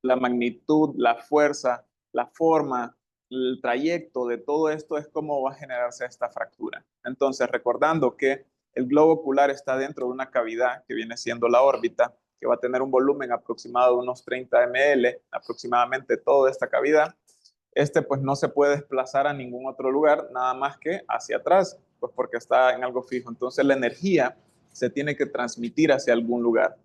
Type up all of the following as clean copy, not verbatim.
la magnitud, la fuerza, la forma, el trayecto de todo esto es cómo va a generarse esta fractura. Entonces, recordando que el globo ocular está dentro de una cavidad que viene siendo la órbita, que va a tener un volumen aproximado de unos 30 ml, aproximadamente toda esta cavidad. Este pues no se puede desplazar a ningún otro lugar, nada más que hacia atrás, pues porque está en algo fijo. Entonces la energía se tiene que transmitir hacia algún lugar.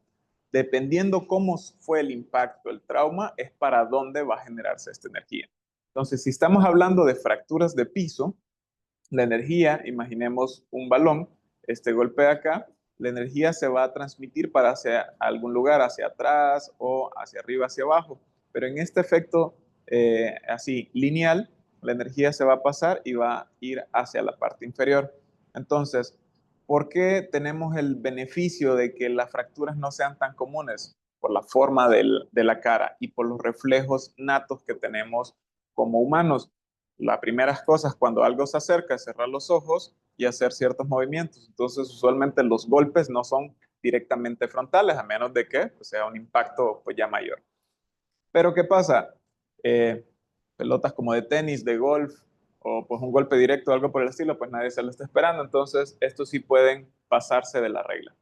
Dependiendo cómo fue el impacto, el trauma, es para dónde va a generarse esta energía. Entonces, si estamos hablando de fracturas de piso, la energía, imaginemos un balón, este golpe de acá, la energía se va a transmitir para hacia algún lugar, hacia atrás o hacia arriba, hacia abajo. Pero en este efecto así lineal, la energía se va a pasar y va a ir hacia la parte inferior. Entonces, ¿por qué tenemos el beneficio de que las fracturas no sean tan comunes? Por la forma de la cara y por los reflejos natos que tenemos como humanos. Las primeras cosas cuando algo se acerca es cerrar los ojos y hacer ciertos movimientos. Entonces, usualmente los golpes no son directamente frontales, a menos de que pues, sea un impacto pues, ya mayor. Pero ¿qué pasa? Eh, Pelotas como de tenis, de golf, o pues un golpe directo o algo por el estilo, pues nadie se lo está esperando. Entonces, estos sí pueden pasarse de la regla.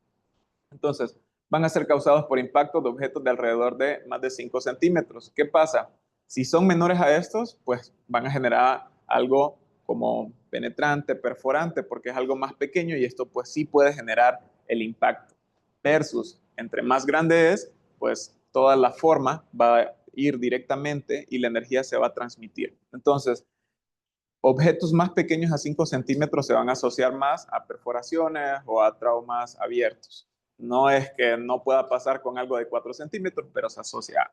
Entonces, van a ser causados por impactos de objetos de alrededor de más de 5 centímetros. ¿Qué pasa? Si son menores a estos, pues van a generar algo como penetrante, perforante, porque es algo más pequeño y esto pues sí puede generar el impacto. Versus, entre más grande es, pues toda la forma va a ir directamente y la energía se va a transmitir. Entonces, objetos más pequeños a 5 centímetros se van a asociar más a perforaciones o a traumas abiertos. No es que no pueda pasar con algo de 4 centímetros, pero se asocia.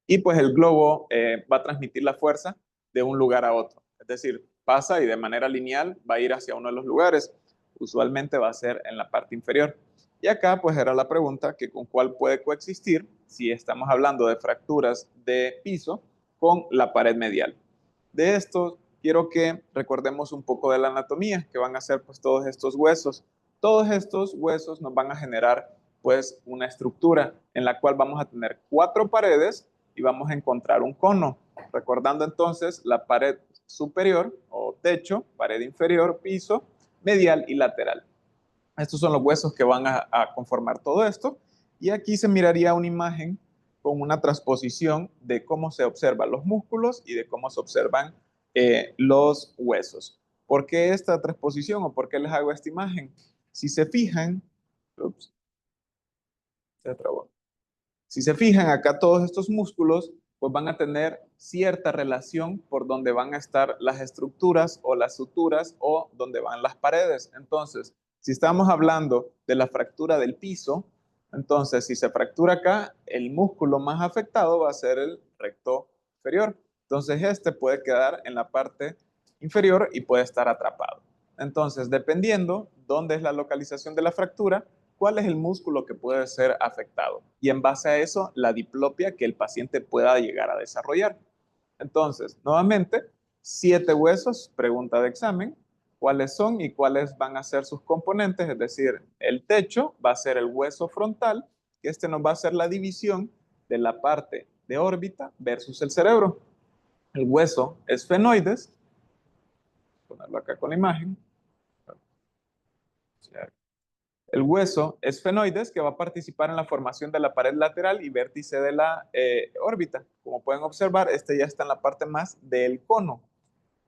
Y pues el globo va a transmitir la fuerza de un lugar a otro. Es decir, pasa y de manera lineal va a ir hacia uno de los lugares. Usualmente va a ser en la parte inferior. Y acá pues era la pregunta que con cuál puede coexistir si estamos hablando de fracturas de piso con la pared medial. De esto quiero que recordemos un poco de la anatomía, que van a ser pues todos estos huesos. Todos estos huesos nos van a generar pues una estructura en la cual vamos a tener 4 paredes y vamos a encontrar un cono. Recordando entonces la pared superior o techo, pared inferior, piso, medial y lateral. Estos son los huesos que van a conformar todo esto. Y aquí se miraría una imagen con una transposición de cómo se observan los músculos y de cómo se observan los huesos. ¿Por qué esta transposición o por qué les hago esta imagen? Si se fijan, ups, se trabó. Si se fijan acá todos estos músculos, pues van a tener cierta relación por donde van a estar las estructuras o las suturas o donde van las paredes. Entonces, si estamos hablando de la fractura del piso, entonces si se fractura acá, el músculo más afectado va a ser el recto inferior. Entonces este puede quedar en la parte inferior y puede estar atrapado. Entonces, dependiendo dónde es la localización de la fractura, cuál es el músculo que puede ser afectado y en base a eso la diplopia que el paciente pueda llegar a desarrollar. Entonces, nuevamente, 7 huesos, pregunta de examen, cuáles son y cuáles van a ser sus componentes, es decir, el techo va a ser el hueso frontal, que este nos va a hacer la división de la parte de órbita versus el cerebro. El hueso esfenoides, ponerlo acá con la imagen, el hueso esfenoides que va a participar en la formación de la pared lateral y vértice de la órbita. Como pueden observar, este ya está en la parte más del cono.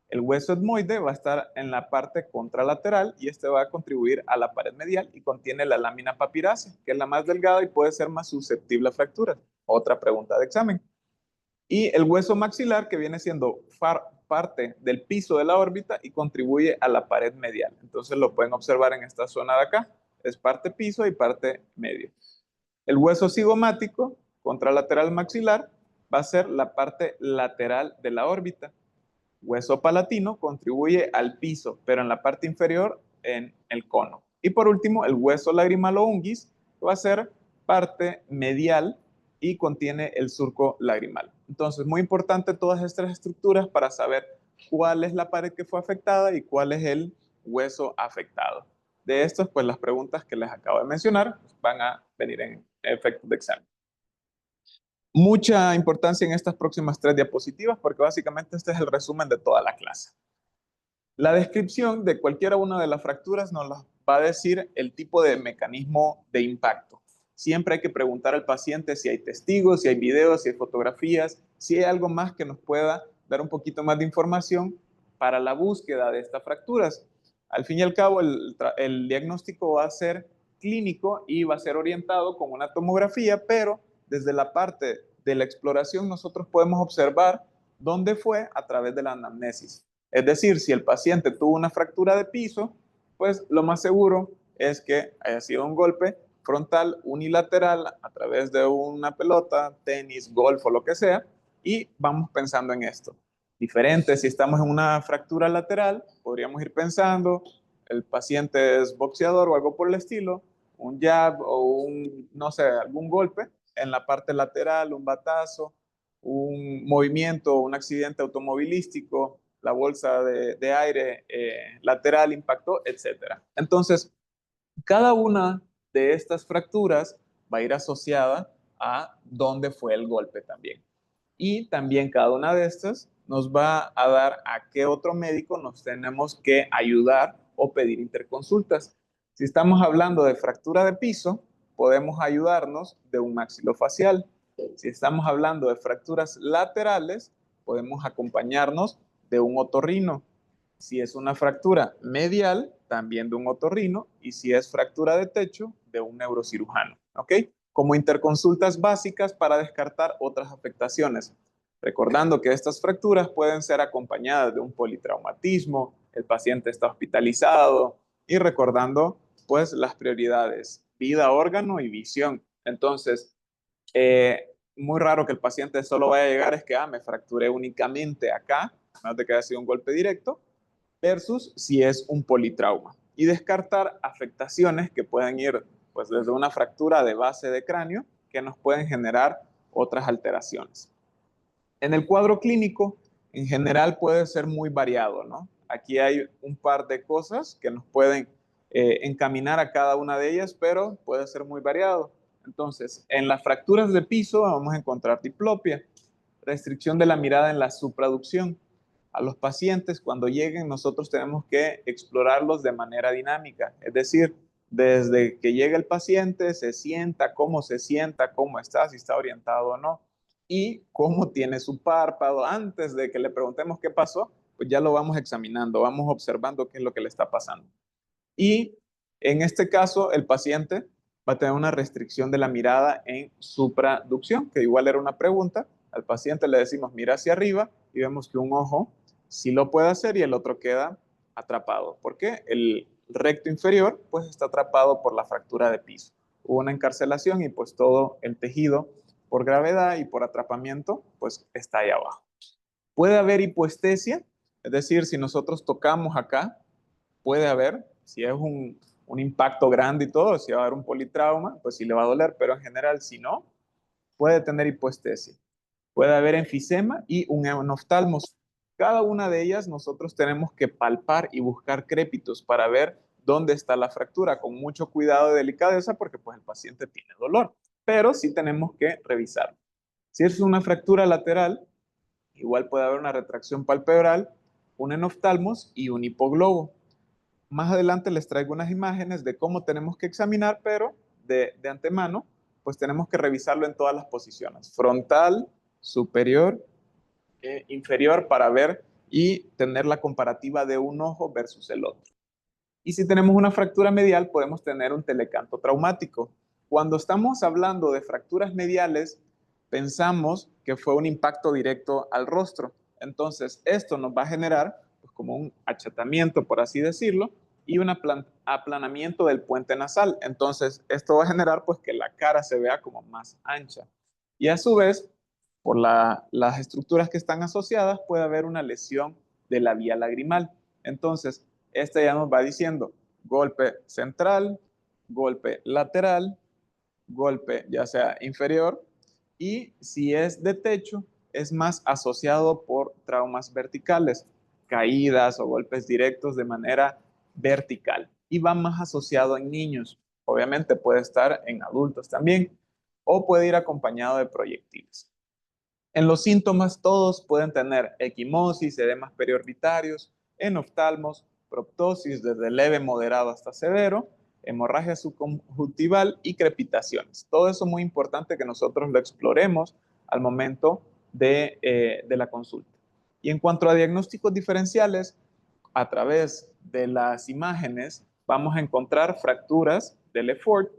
El hueso etmoide va a estar en la parte contralateral y este va a contribuir a la pared medial y contiene la lámina papirácea, que es la más delgada y puede ser más susceptible a fracturas. Otra pregunta de examen. Y el hueso maxilar que viene siendo parte del piso de la órbita y contribuye a la pared medial. Entonces lo pueden observar en esta zona de acá. Es parte piso y parte medio. El hueso cigomático contralateral maxilar va a ser la parte lateral de la órbita. Hueso palatino contribuye al piso, pero en la parte inferior en el cono. Y por último, el hueso lagrimal o unguis va a ser parte medial y contiene el surco lagrimal. Entonces, muy importante todas estas estructuras para saber cuál es la pared que fue afectada y cuál es el hueso afectado. De estos, pues las preguntas que les acabo de mencionar van a venir en efectos de examen. Mucha importancia en estas próximas 3 diapositivas porque básicamente este es el resumen de toda la clase. La descripción de cualquiera una de las fracturas nos las va a decir el tipo de mecanismo de impacto. Siempre hay que preguntar al paciente si hay testigos, si hay videos, si hay fotografías, si hay algo más que nos pueda dar un poquito más de información para la búsqueda de estas fracturas. Al fin y al cabo, el diagnóstico va a ser clínico y va a ser orientado con una tomografía, pero desde la parte de la exploración nosotros podemos observar dónde fue a través de la anamnesis. Es decir, si el paciente tuvo una fractura de piso, pues lo más seguro es que haya sido un golpe frontal unilateral a través de una pelota, tenis, golf o lo que sea, y vamos pensando en esto. Diferente, si estamos en una fractura lateral, podríamos ir pensando, el paciente es boxeador o algo por el estilo, un jab o un, no sé, algún golpe en la parte lateral, un batazo, un movimiento, un accidente automovilístico, la bolsa de aire lateral impactó, etc. Entonces, cada una de estas fracturas va a ir asociada a dónde fue el golpe también. Y también cada una de estas nos va a dar a qué otro médico nos tenemos que ayudar o pedir interconsultas. Si estamos hablando de fractura de piso, podemos ayudarnos de un maxilofacial. Si estamos hablando de fracturas laterales, podemos acompañarnos de un otorrino. Si es una fractura medial, también de un otorrino. Y si es fractura de techo, de un neurocirujano. ¿Ok? Como interconsultas básicas para descartar otras afectaciones. Recordando que estas fracturas pueden ser acompañadas de un politraumatismo, el paciente está hospitalizado y recordando pues las prioridades, vida, órgano y visión. Entonces, muy raro que el paciente solo vaya a llegar es que me fracturé únicamente acá, a menos de que haya sido un golpe directo, versus si es un politrauma. Y descartar afectaciones que pueden ir pues desde una fractura de base de cráneo que nos pueden generar otras alteraciones. En el cuadro clínico, en general puede ser muy variado, ¿no? Aquí hay un par de cosas que nos pueden encaminar a cada una de ellas, pero puede ser muy variado. Entonces, en las fracturas de piso vamos a encontrar diplopia, restricción de la mirada en la supraducción. A los pacientes, cuando lleguen, nosotros tenemos que explorarlos de manera dinámica, es decir, desde que llega el paciente, se sienta, cómo está, si está orientado o no, y cómo tiene su párpado. Antes de que le preguntemos qué pasó, pues ya lo vamos examinando, vamos observando qué es lo que le está pasando. Y en este caso, el paciente va a tener una restricción de la mirada en supraducción, que igual era una pregunta. Al paciente le decimos mira hacia arriba y vemos que un ojo sí lo puede hacer y el otro queda atrapado. ¿Por qué? El recto inferior pues está atrapado por la fractura de piso. Hubo una encarcelación y pues todo el tejido por gravedad y por atrapamiento pues está ahí abajo. Puede haber hipoestesia, es decir, si nosotros tocamos acá, puede haber, si es un impacto grande y todo, si va a haber un politrauma, pues sí le va a doler, pero en general si no, puede tener hipoestesia. Puede haber enfisema y un enoftalmos. Cada una de ellas nosotros tenemos que palpar y buscar crépitos para ver dónde está la fractura, con mucho cuidado y delicadeza, porque pues el paciente tiene dolor, pero sí tenemos que revisarlo. Si es una fractura lateral, igual puede haber una retracción palpebral, un enoftalmos y un hipoglobo. Más adelante les traigo unas imágenes de cómo tenemos que examinar, pero de antemano, pues tenemos que revisarlo en todas las posiciones, frontal, superior, inferior, para ver y tener la comparativa de un ojo versus el otro. Y si tenemos una fractura medial, podemos tener un telecanto traumático. Cuando estamos hablando de fracturas mediales, pensamos que fue un impacto directo al rostro. Entonces, esto nos va a generar pues, como un achatamiento, por así decirlo, y un aplanamiento del puente nasal. Entonces, esto va a generar pues que la cara se vea como más ancha. Y a su vez, por las estructuras que están asociadas, puede haber una lesión de la vía lagrimal. Entonces, este ya nos va diciendo golpe central, golpe lateral, golpe ya sea inferior, y si es de techo, es más asociado por traumas verticales, caídas o golpes directos de manera vertical, y va más asociado en niños. Obviamente puede estar en adultos también. o puede ir acompañado de proyectiles. En los síntomas, todos pueden tener equimosis, edemas periorbitarios, enoftalmos, proptosis desde leve, moderado hasta severo, hemorragia subconjuntival y crepitaciones. Todo eso es muy importante que nosotros lo exploremos al momento de la consulta. Y en cuanto a diagnósticos diferenciales, a través de las imágenes vamos a encontrar fracturas de Lefort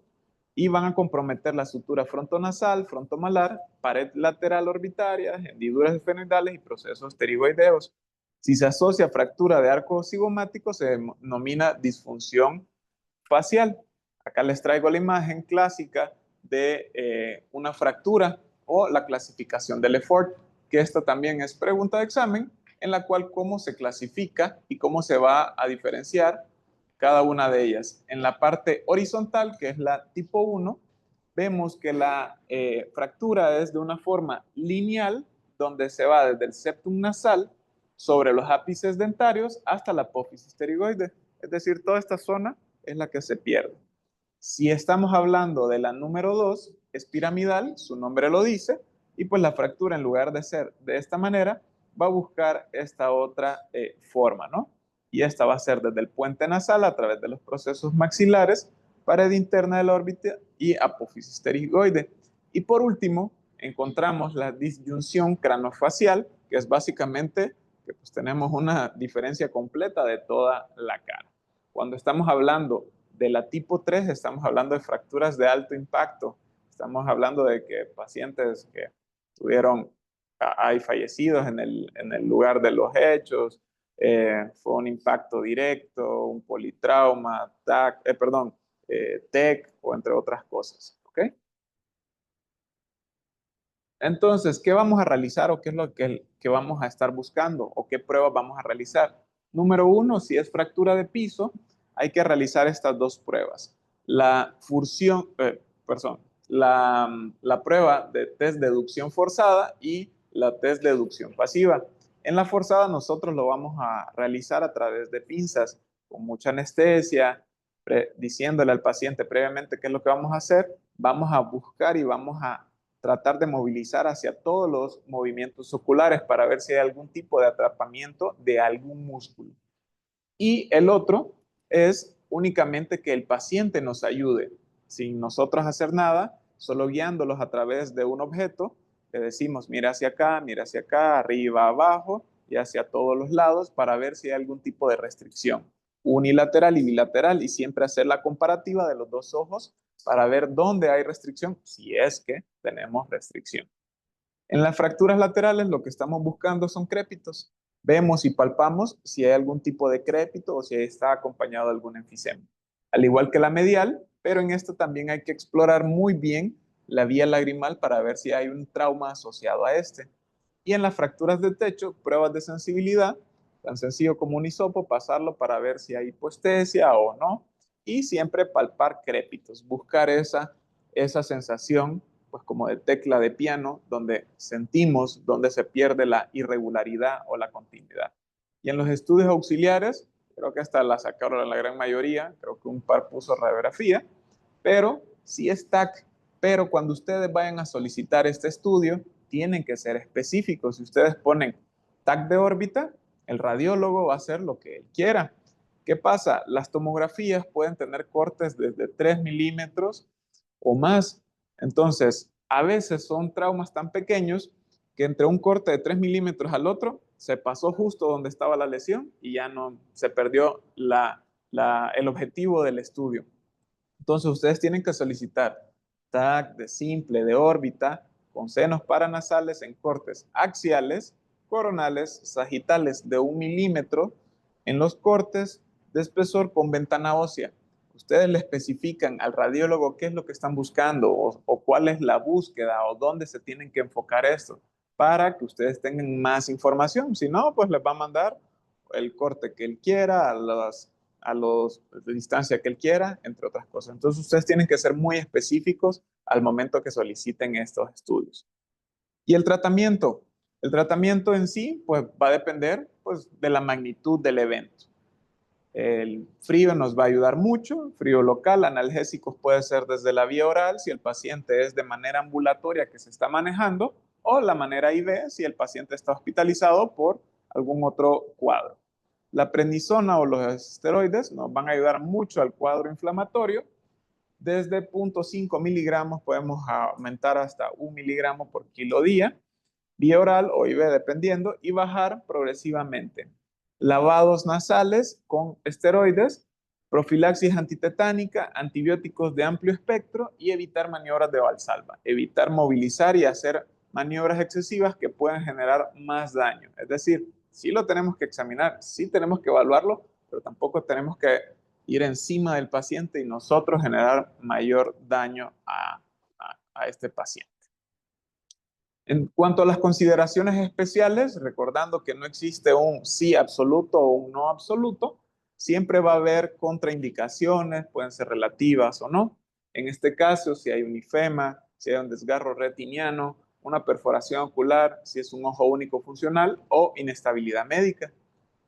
y van a comprometer la sutura frontonasal, frontomalar, pared lateral orbitaria, hendiduras esfenoidales y procesos pterigoideos. Si se asocia a fractura de arco cigomático, se denomina disfunción facial. Acá les traigo la imagen clásica de una fractura o la clasificación de Lefort, que esta también es pregunta de examen, en la cual cómo se clasifica y cómo se va a diferenciar cada una de ellas. En la parte horizontal, que es la tipo 1, vemos que la fractura es de una forma lineal, donde se va desde el septum nasal sobre los ápices dentarios hasta la apófisis pterigoide. Es decir, toda esta zona es la que se pierde. Si estamos hablando de la número 2, es piramidal, su nombre lo dice, y pues la fractura en lugar de ser de esta manera, va a buscar esta otra forma, ¿no? Y esta va a ser desde el puente nasal a través de los procesos maxilares, pared interna de la órbita y apófisis pterigoide. Y por último, encontramos la disyunción cranofacial, que es básicamente que pues tenemos una diferencia completa de toda la cara. Cuando estamos hablando de la tipo 3, estamos hablando de fracturas de alto impacto. Estamos hablando de que pacientes que tuvieron, hay fallecidos en el lugar de los hechos, fue un impacto directo, un politrauma, TEC o entre otras cosas. ¿Ok? Entonces, ¿qué vamos a realizar o qué es lo que vamos a estar buscando o qué pruebas vamos a realizar? Número 1, si es fractura de piso, hay que realizar estas dos pruebas. La furción, la prueba de test de deducción forzada y la test de deducción pasiva. En la forzada nosotros lo vamos a realizar a través de pinzas con mucha anestesia, diciéndole al paciente previamente qué es lo que vamos a hacer. Vamos a buscar y vamos a tratar de movilizar hacia todos los movimientos oculares para ver si hay algún tipo de atrapamiento de algún músculo. Y el otro es únicamente que el paciente nos ayude, sin nosotros hacer nada, solo guiándolos a través de un objeto. Le decimos, mira hacia acá, arriba, abajo y hacia todos los lados para ver si hay algún tipo de restricción unilateral y bilateral y siempre hacer la comparativa de los dos ojos para ver dónde hay restricción, si es que tenemos restricción. En las fracturas laterales lo que estamos buscando son crépitos. Vemos y palpamos si hay algún tipo de crépito o si está acompañado de algún enfisema. Al igual que la medial, pero en esto también hay que explorar muy bien la vía lagrimal para ver si hay un trauma asociado a este. Y en las fracturas de techo, pruebas de sensibilidad, tan sencillo como un hisopo, pasarlo para ver si hay hipoestesia o no. Y siempre palpar crépitos, buscar esa sensación pues como de tecla de piano, donde sentimos donde se pierde la irregularidad o la continuidad. Y en los estudios auxiliares, creo que hasta la sacaron la gran mayoría, creo que un par puso radiografía, pero sí es TAC. Pero cuando ustedes vayan a solicitar este estudio, tienen que ser específicos. Si ustedes ponen TAC de órbita, el radiólogo va a hacer lo que él quiera. ¿Qué pasa? Las tomografías pueden tener cortes desde 3 milímetros o más. Entonces, a veces son traumas tan pequeños que entre un corte de 3 milímetros al otro se pasó justo donde estaba la lesión y ya no se perdió el objetivo del estudio. Entonces, ustedes tienen que solicitar TAC de simple, de órbita, con senos paranasales en cortes axiales, coronales, sagitales de 1 milímetro, en los cortes de espesor con ventana ósea. Ustedes le especifican al radiólogo qué es lo que están buscando o cuál es la búsqueda o dónde se tienen que enfocar esto para que ustedes tengan más información. Si no, pues les va a mandar el corte que él quiera, de distancia que él quiera, entre otras cosas. Entonces, ustedes tienen que ser muy específicos al momento que soliciten estos estudios. Y el tratamiento en sí, pues va a depender pues, de la magnitud del evento. El frío nos va a ayudar mucho, frío local, analgésicos puede ser desde la vía oral si el paciente es de manera ambulatoria que se está manejando, o la manera IV si el paciente está hospitalizado por algún otro cuadro. La prednisona o los esteroides nos van a ayudar mucho al cuadro inflamatorio. Desde 0.5 miligramos podemos aumentar hasta 1 miligramo por kilo día, vía oral o IV dependiendo, y bajar progresivamente. Lavados nasales con esteroides, profilaxis antitetánica, antibióticos de amplio espectro y evitar maniobras de valsalva. Evitar movilizar y hacer maniobras excesivas que pueden generar más daño. Es decir, sí lo tenemos que examinar, sí tenemos que evaluarlo, pero tampoco tenemos que ir encima del paciente y nosotros generar mayor daño a este paciente. En cuanto a las consideraciones especiales, recordando que no existe un sí absoluto o un no absoluto, siempre va a haber contraindicaciones, pueden ser relativas o no. En este caso, si hay un ifema, si hay un desgarro retiniano, una perforación ocular, si es un ojo único funcional o inestabilidad médica.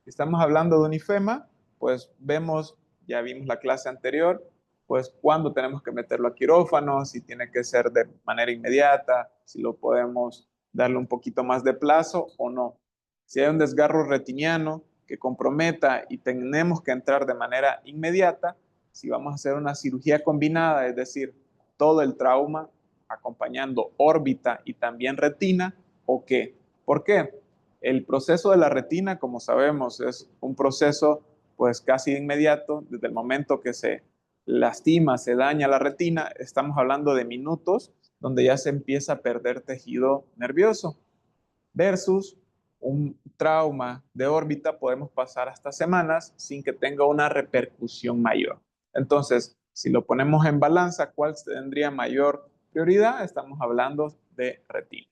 Si estamos hablando de un ifema, pues vemos, ya vimos la clase anterior, pues cuándo tenemos que meterlo a quirófano, si tiene que ser de manera inmediata, si lo podemos darle un poquito más de plazo o no. Si hay un desgarro retiniano que comprometa y tenemos que entrar de manera inmediata, si vamos a hacer una cirugía combinada, es decir, todo el trauma acompañando órbita y también retina, ¿o qué? ¿Por qué? El proceso de la retina, como sabemos, es un proceso pues casi inmediato. Desde el momento que se lastima, se daña la retina, estamos hablando de minutos donde ya se empieza a perder tejido nervioso. Versus un trauma de órbita podemos pasar hasta semanas sin que tenga una repercusión mayor. Entonces, si lo ponemos en balanza, ¿cuál tendría mayor prioridad? Estamos hablando de retina.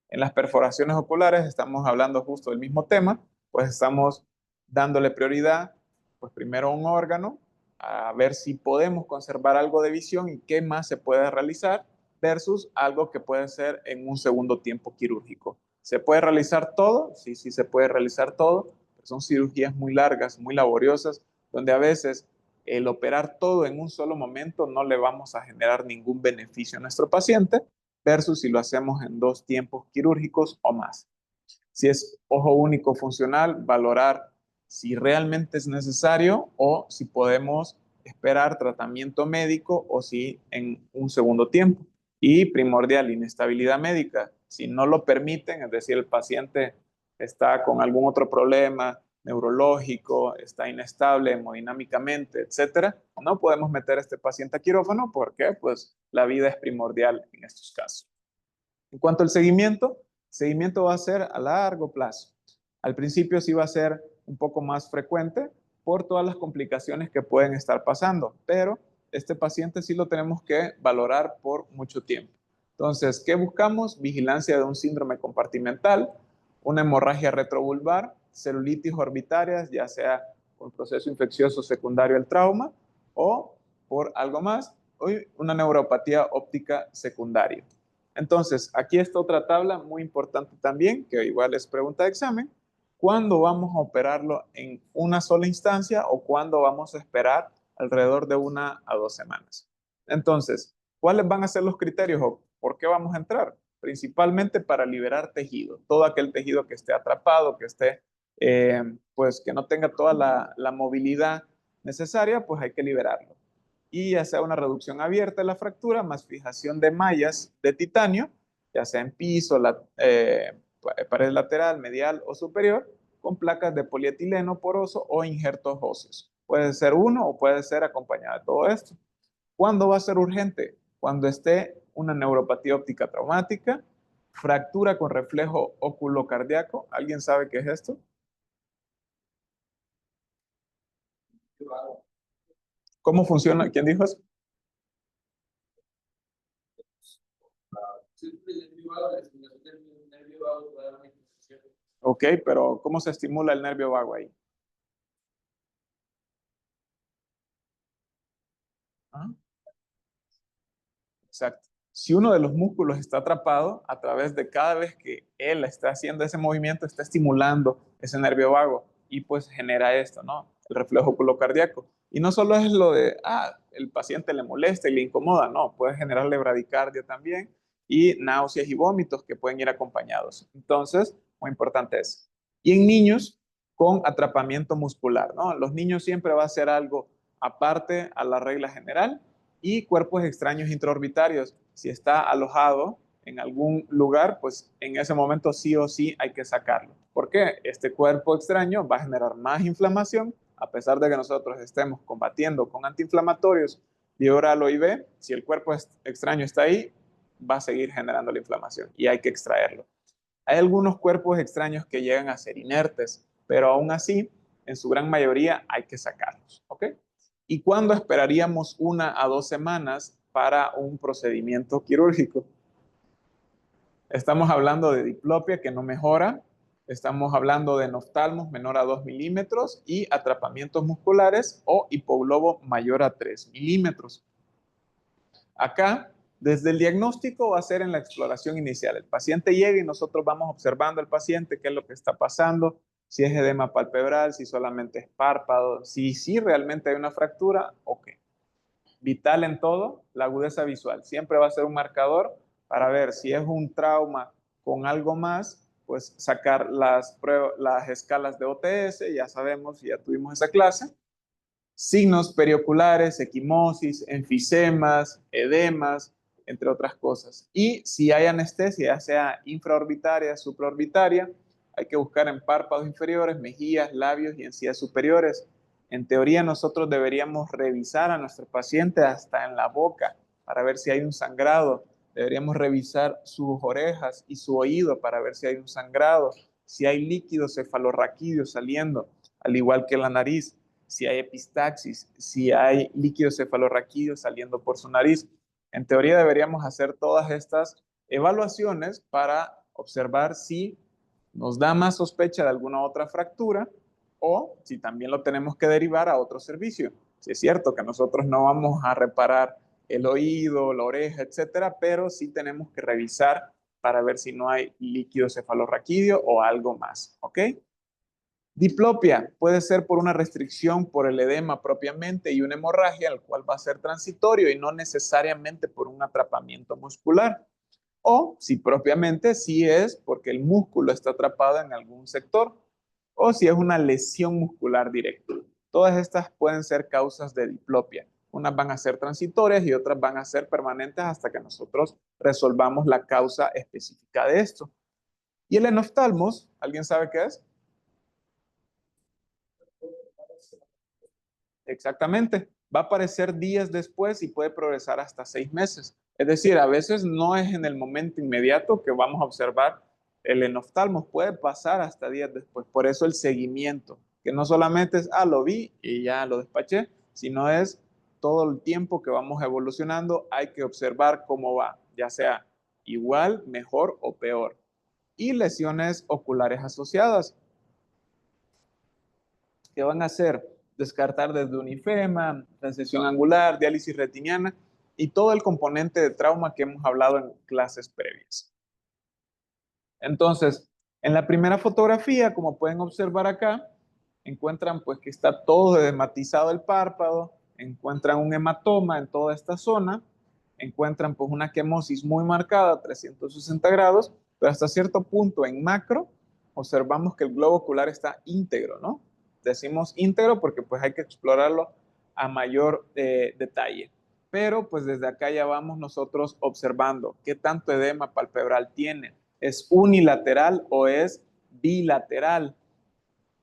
En las perforaciones oculares estamos hablando justo del mismo tema, pues estamos dándole prioridad, pues primero a un órgano, a ver si podemos conservar algo de visión y qué más se puede realizar, versus algo que puede ser en un segundo tiempo quirúrgico. ¿Se puede realizar todo? Sí, sí se puede realizar todo, pero son cirugías muy largas, muy laboriosas, donde a veces el operar todo en un solo momento no le vamos a generar ningún beneficio a nuestro paciente, versus si lo hacemos en 2 tiempos quirúrgicos o más. Si es ojo único funcional, valorar si realmente es necesario o si podemos esperar tratamiento médico o si en un segundo tiempo. Y primordial, inestabilidad médica. Si no lo permiten, es decir, el paciente está con algún otro problema neurológico, está inestable hemodinámicamente, etcétera, no podemos meter a este paciente a quirófano porque pues la vida es primordial en estos casos. En cuanto al seguimiento va a ser a largo plazo. Al principio sí va a ser un poco más frecuente por todas las complicaciones que pueden estar pasando, pero este paciente sí lo tenemos que valorar por mucho tiempo. Entonces, ¿qué buscamos? Vigilancia de un síndrome compartimental, una hemorragia retrovulvar, celulitis orbitarias, ya sea por proceso infeccioso secundario al trauma o por algo más, o una neuropatía óptica secundaria. Entonces, aquí está otra tabla muy importante también, que igual es pregunta de examen. ¿Cuándo vamos a operarlo en una sola instancia o cuándo vamos a esperar alrededor de 1 a 2 semanas? Entonces, ¿cuáles van a ser los criterios o por qué vamos a entrar? Principalmente para liberar tejido, todo aquel tejido que esté atrapado, que esté, pues que no tenga toda la movilidad necesaria, pues hay que liberarlo. Y ya sea una reducción abierta de la fractura más fijación de mallas de titanio, ya sea en piso, pared lateral, medial o superior, con placas de polietileno poroso o injertos óseos. Puede ser uno o puede ser acompañado de todo esto. ¿Cuándo va a ser urgente? Cuando esté una neuropatía óptica traumática, fractura con reflejo oculocardíaco. ¿Alguien sabe qué es esto? ¿Cómo funciona? ¿Quién dijo eso? Ok, pero ¿cómo se estimula el nervio vago ahí? ¿Ah? Exacto. Si uno de los músculos está atrapado, a través de cada vez que él está haciendo ese movimiento, está estimulando ese nervio vago y pues genera esto, ¿no? el reflejo oculocardíaco. Y no solo es lo de, el paciente le molesta y le incomoda, no, puede generarle bradicardia también y náuseas y vómitos que pueden ir acompañados. Entonces, muy importante eso. Y en niños con atrapamiento muscular, ¿no? Los niños siempre va a ser algo aparte a la regla general y cuerpos extraños intraorbitarios. Si está alojado en algún lugar, pues en ese momento sí o sí hay que sacarlo. ¿Por qué? Este cuerpo extraño va a generar más inflamación, a pesar de que nosotros estemos combatiendo con antiinflamatorios, Bioral o IV, si el cuerpo extraño está ahí, va a seguir generando la inflamación y hay que extraerlo. Hay algunos cuerpos extraños que llegan a ser inertes, pero aún así, en su gran mayoría, hay que sacarlos. ¿Ok? ¿Y cuándo esperaríamos 1 a 2 semanas para un procedimiento quirúrgico? Estamos hablando de diplopia que no mejora, estamos hablando de noftalmos menor a 2 milímetros y atrapamientos musculares o hipoglobo mayor a 3 milímetros. Acá, desde el diagnóstico va a ser en la exploración inicial. El paciente llega y nosotros vamos observando al paciente qué es lo que está pasando, si es edema palpebral, si solamente es párpado, si realmente hay una fractura o qué. Vital en todo, la agudeza visual. Siempre va a ser un marcador para ver si es un trauma con algo más, pues sacar las escalas de OTS, ya sabemos, ya tuvimos esa clase. Signos perioculares, equimosis, enfisemas, edemas, entre otras cosas. Y si hay anestesia, ya sea infraorbitaria, supraorbitaria, hay que buscar en párpados inferiores, mejillas, labios y encías superiores. En teoría, nosotros deberíamos revisar a nuestro paciente hasta en la boca para ver si hay un sangrado. Deberíamos revisar sus orejas y su oído para ver si hay un sangrado, si hay líquido cefalorraquídeo saliendo, al igual que la nariz, si hay epistaxis, si hay líquido cefalorraquídeo saliendo por su nariz. En teoría deberíamos hacer todas estas evaluaciones para observar si nos da más sospecha de alguna otra fractura o si también lo tenemos que derivar a otro servicio. Si es cierto que nosotros no vamos a reparar el oído, la oreja, etcétera, pero sí tenemos que revisar para ver si no hay líquido cefalorraquídeo o algo más, ¿ok? Diplopia puede ser por una restricción por el edema propiamente y una hemorragia, el cual va a ser transitorio y no necesariamente por un atrapamiento muscular. O si propiamente sí es porque el músculo está atrapado en algún sector o si es una lesión muscular directa. Todas estas pueden ser causas de diplopia. Unas van a ser transitorias y otras van a ser permanentes hasta que nosotros resolvamos la causa específica de esto. ¿Y el enoftalmos? ¿Alguien sabe qué es? Exactamente. Va a aparecer días después y puede progresar hasta 6 meses. Es decir, a veces no es en el momento inmediato que vamos a observar el enoftalmo, puede pasar hasta días después. Por eso el seguimiento, que no solamente es, lo vi y ya lo despaché, sino es todo el tiempo que vamos evolucionando, hay que observar cómo va, ya sea igual, mejor o peor. Y lesiones oculares asociadas que van a ser descartar desde unifema, transección angular, diálisis retiniana y todo el componente de trauma que hemos hablado en clases previas. Entonces, en la primera fotografía, como pueden observar acá, encuentran pues que está todo edematizado el párpado, encuentran un hematoma en toda esta zona, encuentran pues una quemosis muy marcada, 360 grados, pero hasta cierto punto en macro observamos que el globo ocular está íntegro, ¿no? Decimos íntegro porque pues hay que explorarlo a mayor detalle. Pero pues desde acá ya vamos nosotros observando qué tanto edema palpebral tiene. ¿Es unilateral o es bilateral?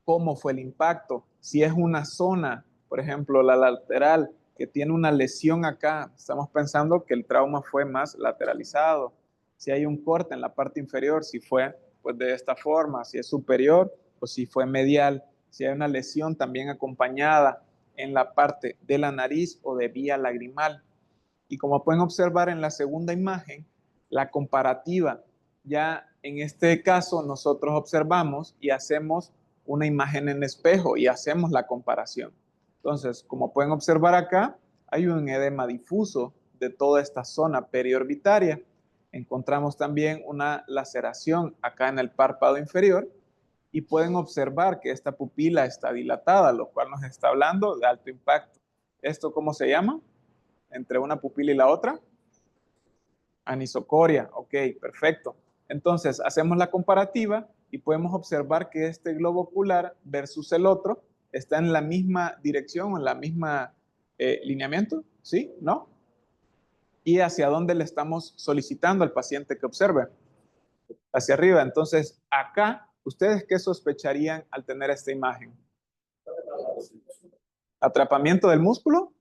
¿Cómo fue el impacto? Si es una zona, por ejemplo, la lateral, que tiene una lesión acá, estamos pensando que el trauma fue más lateralizado. Si hay un corte en la parte inferior, si fue pues de esta forma, si es superior o si fue medial, si hay una lesión también acompañada en la parte de la nariz o de vía lagrimal. Y como pueden observar en la segunda imagen, la comparativa, ya en este caso nosotros observamos y hacemos una imagen en espejo y hacemos la comparación. Entonces, como pueden observar acá, hay un edema difuso de toda esta zona periorbitaria. Encontramos también una laceración acá en el párpado inferior y pueden observar que esta pupila está dilatada, lo cual nos está hablando de alto impacto. ¿Esto cómo se llama? Entre una pupila y la otra. Anisocoria, ok, perfecto. Entonces, hacemos la comparativa y podemos observar que este globo ocular versus el otro está en la misma dirección, en la misma lineamiento, ¿sí? ¿No? ¿Y hacia dónde le estamos solicitando al paciente que observe? Hacia arriba. Entonces, acá, ¿ustedes qué sospecharían al tener esta imagen? ¿Atrapamiento del músculo?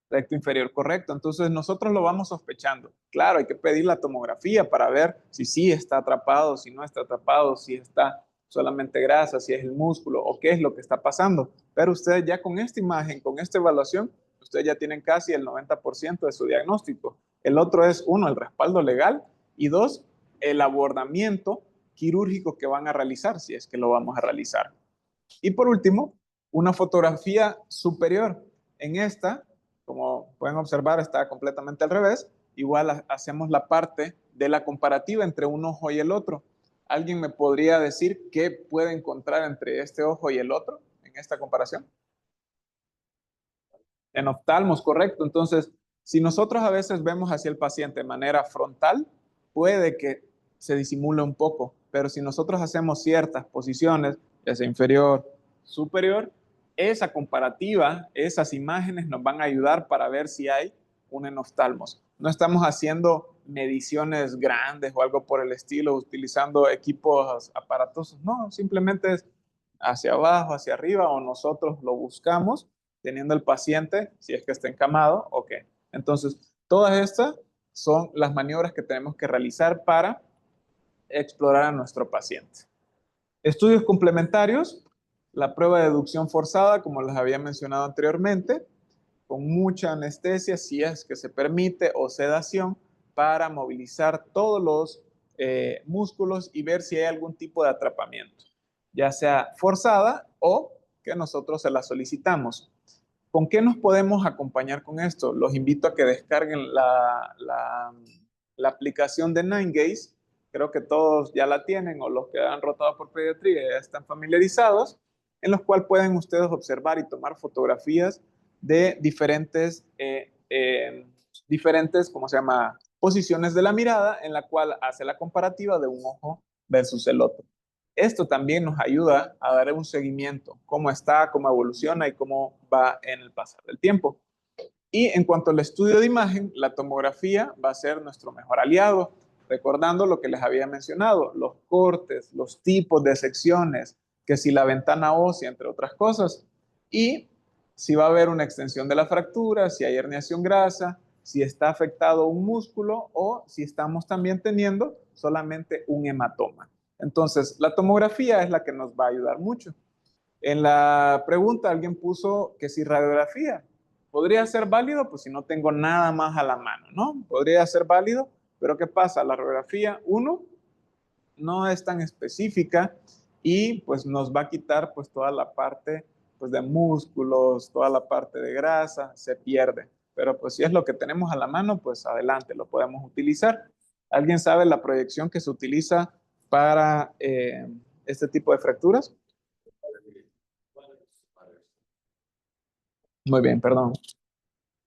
Recto inferior, correcto. Entonces nosotros lo vamos sospechando. Claro, hay que pedir la tomografía para ver si sí está atrapado, si no está atrapado, si está solamente grasa, si es el músculo o qué es lo que está pasando. Pero ustedes ya con esta imagen, con esta evaluación, ustedes ya tienen casi el 90% de su diagnóstico. El otro es, uno, el respaldo legal y dos, el abordamiento quirúrgico que van a realizar, si es que lo vamos a realizar. Y por último, una fotografía superior. En esta, como pueden observar, está completamente al revés. Igual hacemos la parte de la comparativa entre un ojo y el otro. ¿Alguien me podría decir qué puede encontrar entre este ojo y el otro en esta comparación? En oftalmos, correcto. Entonces, si nosotros a veces vemos hacia el paciente de manera frontal, puede que se disimule un poco, pero si nosotros hacemos ciertas posiciones, ya sea inferior, superior, esa comparativa, esas imágenes nos van a ayudar para ver si hay un enoftalmos. No estamos haciendo mediciones grandes o algo por el estilo, utilizando equipos aparatosos, no, simplemente es hacia abajo, hacia arriba, o nosotros lo buscamos teniendo el paciente, si es que está encamado, ok. Entonces, todas estas son las maniobras que tenemos que realizar para explorar a nuestro paciente. Estudios complementarios, la prueba de deducción forzada, como les había mencionado anteriormente, con mucha anestesia, si es que se permite, o sedación, para movilizar todos los músculos y ver si hay algún tipo de atrapamiento, ya sea forzada o que nosotros se la solicitamos. ¿Con qué nos podemos acompañar con esto? Los invito a que descarguen la aplicación de 9Gaze. Creo que todos ya la tienen o los que han rotado por pediatría ya están familiarizados, en los cuales pueden ustedes observar y tomar fotografías de diferentes, ¿cómo se llama? Posiciones de la mirada, en la cual hace la comparativa de un ojo versus el otro. Esto también nos ayuda a dar un seguimiento, cómo está, cómo evoluciona y cómo va en el pasar del tiempo. Y en cuanto al estudio de imagen, la tomografía va a ser nuestro mejor aliado, recordando lo que les había mencionado, los cortes, los tipos de secciones, que si la ventana ósea, entre otras cosas, y si va a haber una extensión de la fractura, si hay herniación grasa, si está afectado un músculo o si estamos también teniendo solamente un hematoma. Entonces, la tomografía es la que nos va a ayudar mucho. En la pregunta alguien puso que si radiografía podría ser válido, pues si no tengo nada más a la mano, ¿no? Podría ser válido, pero ¿qué pasa? La radiografía, uno, no es tan específica y pues nos va a quitar pues toda la parte pues de músculos, toda la parte de grasa, se pierde. Pero pues si es lo que tenemos a la mano, pues adelante, lo podemos utilizar. ¿Alguien sabe la proyección que se utiliza para este tipo de fracturas? Muy bien, perdón.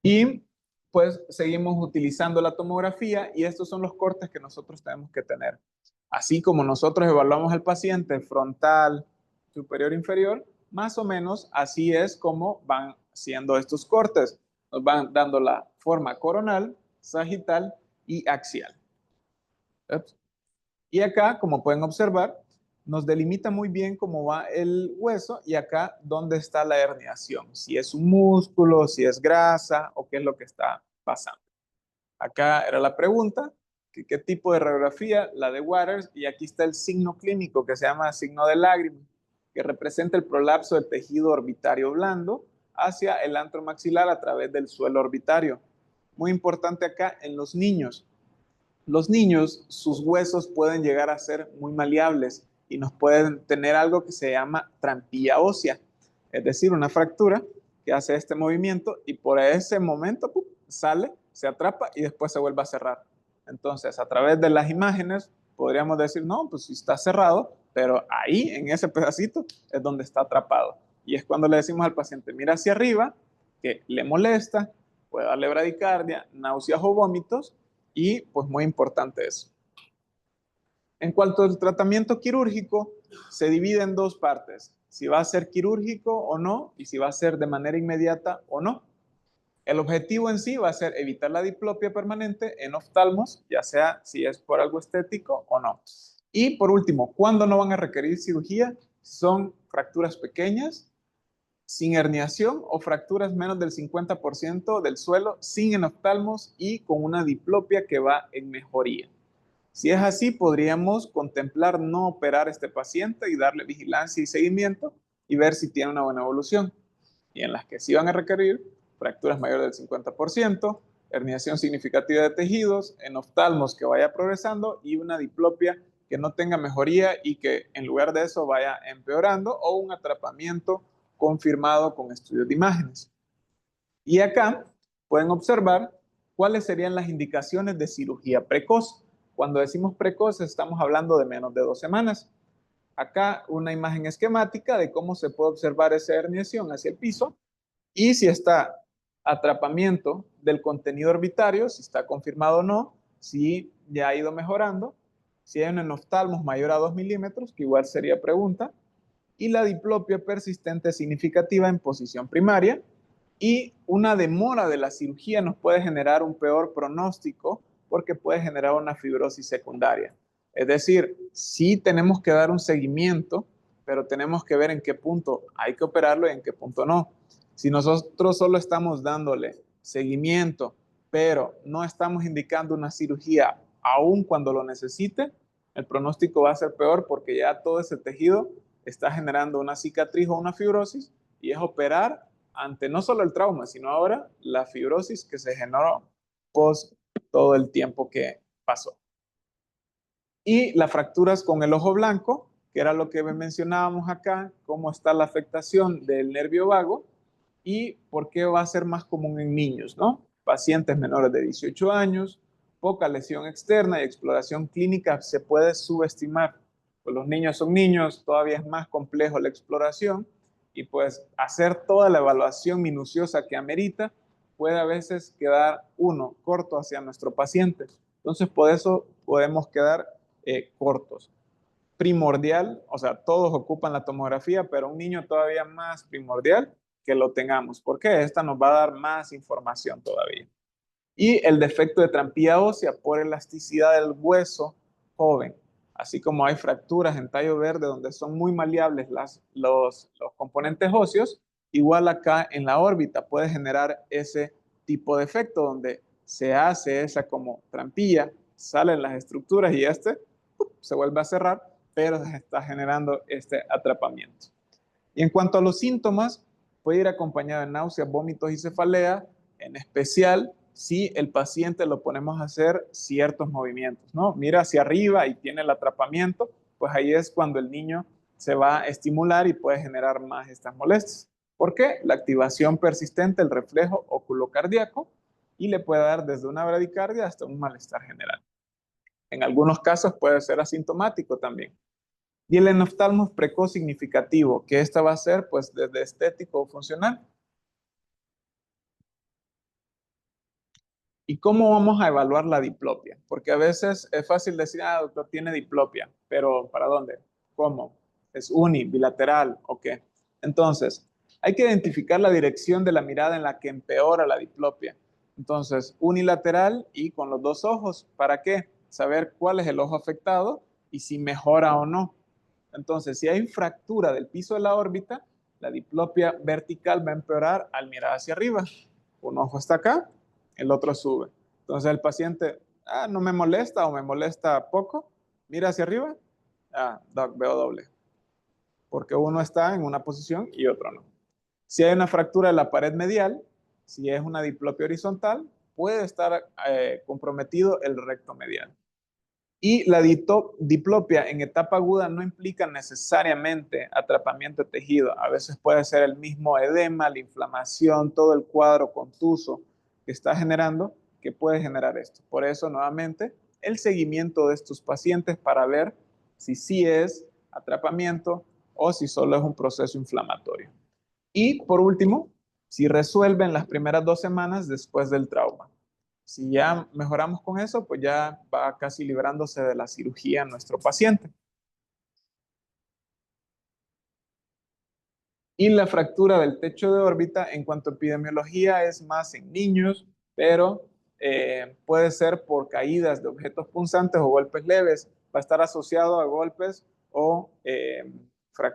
Y pues seguimos utilizando la tomografía y estos son los cortes que nosotros tenemos que tener. Así como nosotros evaluamos al paciente frontal, superior, inferior, más o menos así es como van siendo estos cortes. Nos van dando la forma coronal, sagital y axial. Ups. Y acá, como pueden observar, nos delimita muy bien cómo va el hueso y acá dónde está la herniación, si es un músculo, si es grasa o qué es lo que está pasando. Acá era la pregunta, ¿qué tipo de radiografía? La de Waters, y aquí está el signo clínico que se llama signo de lágrima, que representa el prolapso del tejido orbitario blando hacia el antro maxilar a través del suelo orbitario. Muy importante acá en los niños. Los niños, sus huesos pueden llegar a ser muy maleables y nos pueden tener algo que se llama trampilla ósea, es decir, una fractura que hace este movimiento y por ese momento sale, se atrapa y después se vuelve a cerrar. Entonces, a través de las imágenes podríamos decir, no, pues si está cerrado, pero ahí, en ese pedacito, es donde está atrapado. Y es cuando le decimos al paciente, mira hacia arriba, que le molesta, puede darle bradicardia, náuseas o vómitos, y pues muy importante eso. En cuanto al tratamiento quirúrgico, se divide en dos partes, si va a ser quirúrgico o no, y si va a ser de manera inmediata o no. El objetivo en sí va a ser evitar la diplopia permanente en oftalmos, ya sea si es por algo estético o no. Y por último, ¿cuándo no van a requerir cirugía? Son fracturas pequeñas, sin herniación o fracturas menos del 50% del suelo, sin enoftalmos y con una diplopia que va en mejoría. Si es así, podríamos contemplar no operar a este paciente y darle vigilancia y seguimiento y ver si tiene una buena evolución. Y en las que sí van a requerir fracturas mayores del 50%, herniación significativa de tejidos, enoftalmos que vaya progresando y una diplopia que no tenga mejoría y que en lugar de eso vaya empeorando, o un atrapamiento confirmado con estudios de imágenes. Y acá pueden observar cuáles serían las indicaciones de cirugía precoz. Cuando decimos precoz estamos hablando de menos de 2 semanas. Acá una imagen esquemática de cómo se puede observar esa herniación hacia el piso y si está atrapamiento del contenido orbitario, si está confirmado o no, si ya ha ido mejorando, si hay un enoftalmos mayor a 2 milímetros, que igual sería pregunta, y la diplopia persistente significativa en posición primaria, y una demora de la cirugía nos puede generar un peor pronóstico porque puede generar una fibrosis secundaria. Es decir, sí tenemos que dar un seguimiento, pero tenemos que ver en qué punto hay que operarlo y en qué punto no. Si nosotros solo estamos dándole seguimiento, pero no estamos indicando una cirugía aún cuando lo necesite, el pronóstico va a ser peor porque ya todo ese tejido está generando una cicatriz o una fibrosis y es operar ante no solo el trauma, sino ahora la fibrosis que se generó post todo el tiempo que pasó. Y las fracturas con el ojo blanco, que era lo que mencionábamos acá, cómo está la afectación del nervio vago y por qué va a ser más común en niños, ¿no? Pacientes menores de 18 años, poca lesión externa y exploración clínica se puede subestimar. Pues los niños son niños, todavía es más complejo la exploración y pues hacer toda la evaluación minuciosa que amerita puede a veces quedar uno corto hacia nuestro paciente. Entonces, por eso podemos quedar cortos. Primordial, o sea, todos ocupan la tomografía, pero un niño todavía más primordial que lo tengamos, porque esta nos va a dar más información todavía. Y el defecto de trampilla ósea por elasticidad del hueso joven, así como hay fracturas en tallo verde donde son muy maleables los componentes óseos, igual acá en la órbita puede generar ese tipo de efecto donde se hace esa como trampilla, salen las estructuras y se vuelve a cerrar, pero se está generando este atrapamiento. Y en cuanto a los síntomas, puede ir acompañado de náuseas, vómitos y cefalea, en especial si el paciente lo ponemos a hacer ciertos movimientos, ¿no? Mira hacia arriba y tiene el atrapamiento, pues ahí es cuando el niño se va a estimular y puede generar más estas molestias. ¿Por qué? La activación persistente del reflejo oculocardíaco y le puede dar desde una bradicardia hasta un malestar general. En algunos casos puede ser asintomático también. Y el enoftalmos precoz significativo, que esta va a ser pues desde estético o funcional. ¿Y cómo vamos a evaluar la diplopia? Porque a veces es fácil decir, ah, doctor, tiene diplopia, pero ¿para dónde? ¿Cómo? ¿Es uni, bilateral o qué? Entonces, hay que identificar la dirección de la mirada en la que empeora la diplopia. Entonces, unilateral y con los dos ojos. ¿Para qué? Saber cuál es el ojo afectado y si mejora o no. Entonces, si hay fractura del piso de la órbita, la diplopia vertical va a empeorar al mirar hacia arriba. Un ojo está acá, el otro sube. Entonces el paciente, no me molesta o me molesta poco, mira hacia arriba, doc, veo doble, porque uno está en una posición y otro no. Si hay una fractura de la pared medial, si es una diplopia horizontal, puede estar comprometido el recto medial. Y la diplopia en etapa aguda no implica necesariamente atrapamiento de tejido. A veces puede ser el mismo edema, la inflamación, todo el cuadro contuso que está generando, que puede generar esto. Por eso, nuevamente, el seguimiento de estos pacientes para ver si sí es atrapamiento o si solo es un proceso inflamatorio. Y por último, si resuelven las primeras 2 semanas después del trauma. Si ya mejoramos con eso, pues ya va casi librándose de la cirugía nuestro paciente. Y la fractura del techo de órbita, en cuanto a epidemiología, es más en niños, pero puede ser por caídas de objetos punzantes o golpes leves. Va a estar asociado a golpes o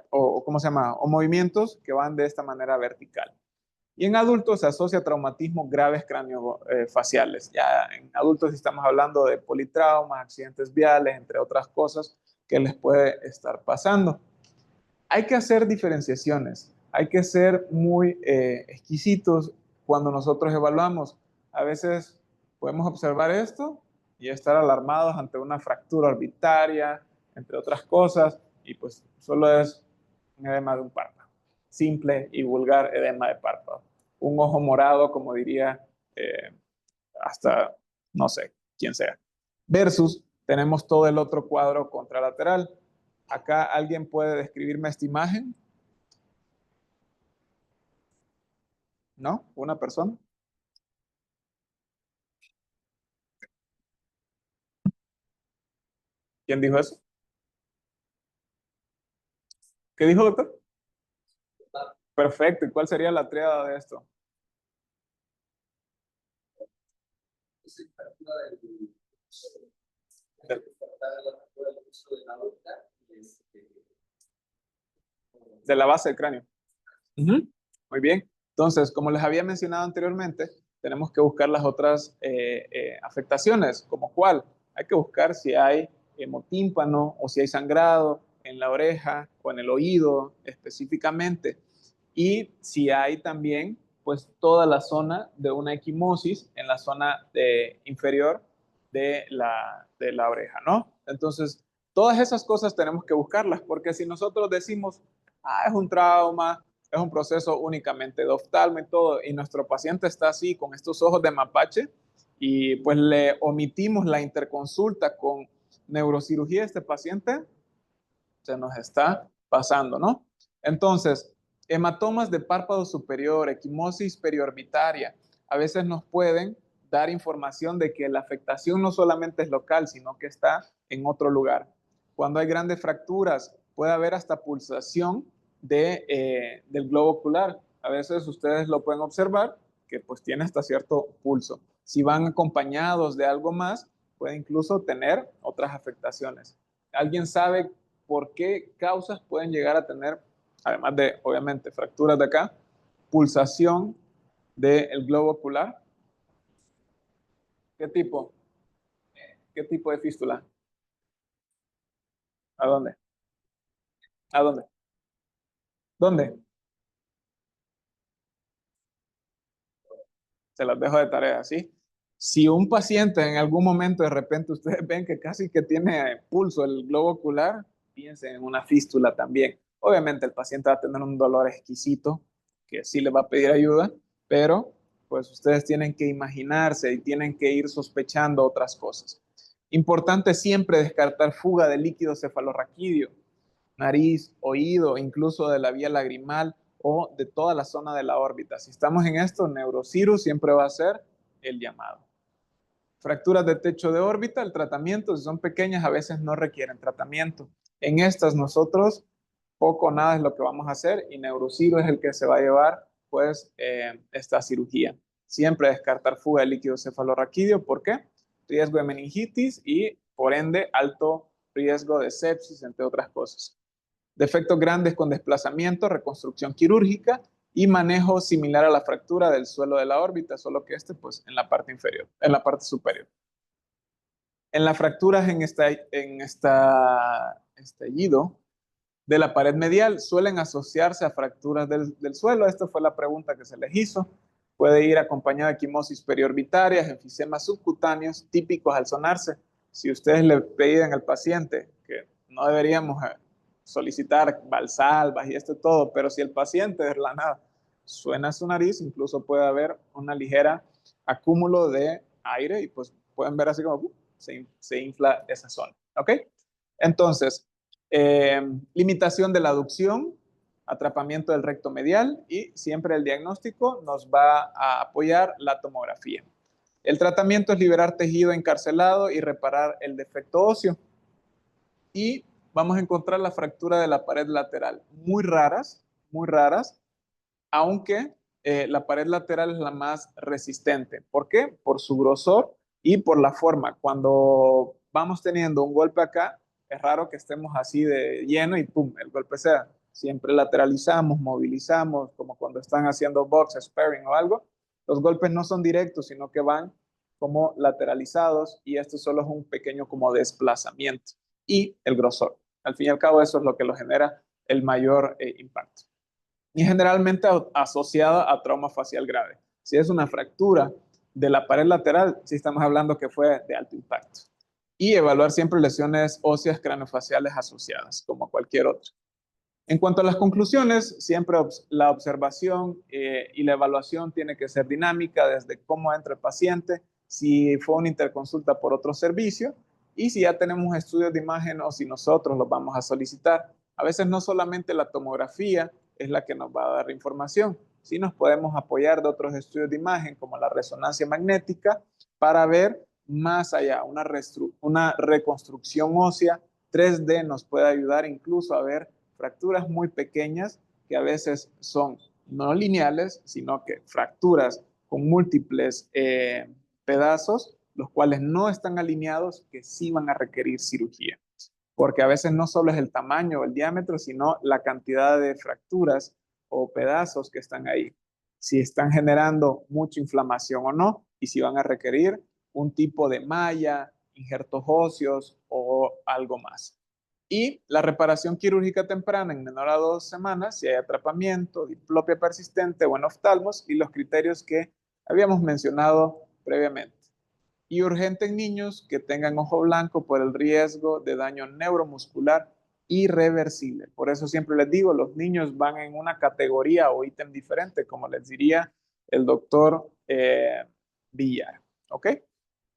¿cómo se llama? O movimientos que van de esta manera vertical. Y en adultos se asocia a traumatismos graves craneofaciales. Ya en adultos estamos hablando de politraumas, accidentes viales, entre otras cosas que les puede estar pasando. Hay que hacer diferenciaciones, hay que ser muy exquisitos cuando nosotros evaluamos. A veces podemos observar esto y estar alarmados ante una fractura orbitaria, entre otras cosas, y pues solo es un edema de un párpado. Simple y vulgar edema de párpado. Un ojo morado, como diría hasta, no sé, quién sea. Versus, tenemos todo el otro cuadro contralateral. Acá alguien puede describirme esta imagen, ¿no? Una persona. ¿Quién dijo eso? ¿Qué dijo, doctor? Perfecto. ¿Y cuál sería la triada de esto? De la base del cráneo. Ujú. Muy bien. Entonces, como les había mencionado anteriormente, tenemos que buscar las otras afectaciones, como cuál. Hay que buscar si hay hemotímpano o si hay sangrado en la oreja o en el oído específicamente. Y si hay también, pues, toda la zona de una equimosis en la zona inferior de la oreja, ¿no? Entonces, todas esas cosas tenemos que buscarlas, porque si nosotros decimos, es un trauma, es un proceso únicamente de oftalmo y todo, y nuestro paciente está así, con estos ojos de mapache, y pues le omitimos la interconsulta con neurocirugía a este paciente, se nos está pasando, ¿no? Entonces, hematomas de párpado superior, equimosis periorbitaria, a veces nos pueden dar información de que la afectación no solamente es local, sino que está en otro lugar. Cuando hay grandes fracturas, puede haber hasta pulsación del globo ocular. A veces ustedes lo pueden observar, que pues tiene hasta cierto pulso. Si van acompañados de algo más, puede incluso tener otras afectaciones. ¿Alguien sabe por qué causas pueden llegar a tener, además de, obviamente, fracturas de acá, pulsación del globo ocular? ¿Qué tipo? ¿Qué tipo de fístula? ¿A dónde? ¿A dónde? ¿Dónde? Se las dejo de tarea, ¿sí? Si un paciente en algún momento de repente ustedes ven que casi que tiene pulso el globo ocular, piensen en una fístula también. Obviamente el paciente va a tener un dolor exquisito que sí le va a pedir ayuda, pero pues ustedes tienen que imaginarse y tienen que ir sospechando otras cosas. Importante siempre descartar fuga de líquido cefalorraquídeo, nariz, oído, incluso de la vía lagrimal o de toda la zona de la órbita. Si estamos en esto, neurocirus siempre va a ser el llamado. Fracturas de techo de órbita, el tratamiento, si son pequeñas, a veces no requieren tratamiento. En estas nosotros poco o nada es lo que vamos a hacer y neurociro es el que se va a llevar pues esta cirugía. Siempre descartar fuga de líquido cefalorraquídeo, ¿por qué? Riesgo de meningitis y por ende alto riesgo de sepsis, entre otras cosas. Defectos grandes con desplazamiento, reconstrucción quirúrgica y manejo similar a la fractura del suelo de la órbita, solo que pues en la parte inferior, en la parte superior. En las fracturas en estallido de la pared medial suelen asociarse a fracturas del suelo. Esta fue la pregunta que se les hizo. Puede ir acompañado de equimosis periorbitarias, enfisemas subcutáneos típicos al sonarse. Si ustedes le piden al paciente que no deberíamos solicitar valsalvas y esto todo, pero si el paciente de la nada suena su nariz, incluso puede haber una ligera acúmulo de aire y pues pueden ver así como se infla esa zona. ¿Ok? Entonces, limitación de la aducción, atrapamiento del recto medial y siempre el diagnóstico nos va a apoyar la tomografía. El tratamiento es liberar tejido encarcelado y reparar el defecto óseo. Y vamos a encontrar la fractura de la pared lateral. Muy raras, aunque la pared lateral es la más resistente. ¿Por qué? Por su grosor y por la forma. Cuando vamos teniendo un golpe acá, es raro que estemos así de lleno y pum, el golpe sea. Siempre lateralizamos, movilizamos, como cuando están haciendo box, sparring o algo. Los golpes no son directos, sino que van como lateralizados y esto solo es un pequeño como desplazamiento y el grosor. Al fin y al cabo, eso es lo que lo genera el mayor impacto y generalmente asociada a trauma facial grave. Si es una fractura de la pared lateral, sí estamos hablando que fue de alto impacto. Y evaluar siempre lesiones óseas craneofaciales asociadas, como cualquier otra. En cuanto a las conclusiones, siempre la observación y la evaluación tiene que ser dinámica desde cómo entra el paciente, si fue una interconsulta por otro servicio y si ya tenemos estudios de imagen o si nosotros los vamos a solicitar. A veces no solamente la tomografía es la que nos va a dar información, sí nos podemos apoyar de otros estudios de imagen como la resonancia magnética para ver más allá, una reconstrucción ósea 3D nos puede ayudar incluso a ver fracturas muy pequeñas que a veces son no lineales, sino que fracturas con múltiples pedazos, los cuales no están alineados, que sí van a requerir cirugía. Porque a veces no solo es el tamaño o el diámetro, sino la cantidad de fracturas o pedazos que están ahí. Si están generando mucha inflamación o no, y si van a requerir un tipo de malla, injertos óseos o algo más. Y la reparación quirúrgica temprana en menor a 2 semanas, si hay atrapamiento, diplopia persistente o en oftalmos, y los criterios que habíamos mencionado previamente. Y urgente en niños que tengan ojo blanco por el riesgo de daño neuromuscular irreversible. Por eso siempre les digo, los niños van en una categoría o ítem diferente, como les diría el doctor Villar. ¿Ok?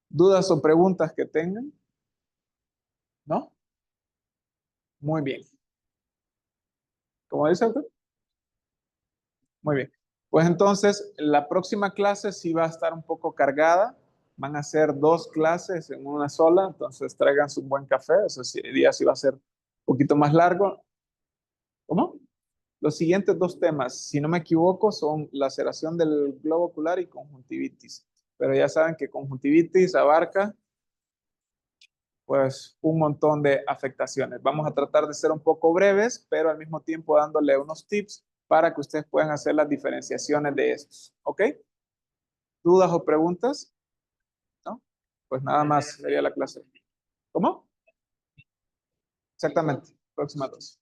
¿Dudas o preguntas que tengan? ¿No? Muy bien. ¿Cómo dice usted? Muy bien. Pues entonces, la próxima clase sí va a estar un poco cargada. Van a ser 2 clases en una sola, entonces traigan su buen café. Ese día sí va a ser un poquito más largo. ¿Cómo? Los siguientes 2 temas, si no me equivoco, son laceración del globo ocular y conjuntivitis. Pero ya saben que conjuntivitis abarca pues un montón de afectaciones. Vamos a tratar de ser un poco breves, pero al mismo tiempo dándole unos tips para que ustedes puedan hacer las diferenciaciones de estos. ¿Ok? ¿Dudas o preguntas? ¿No? Pues nada más sería la clase. ¿Cómo? Exactamente. Próxima 2.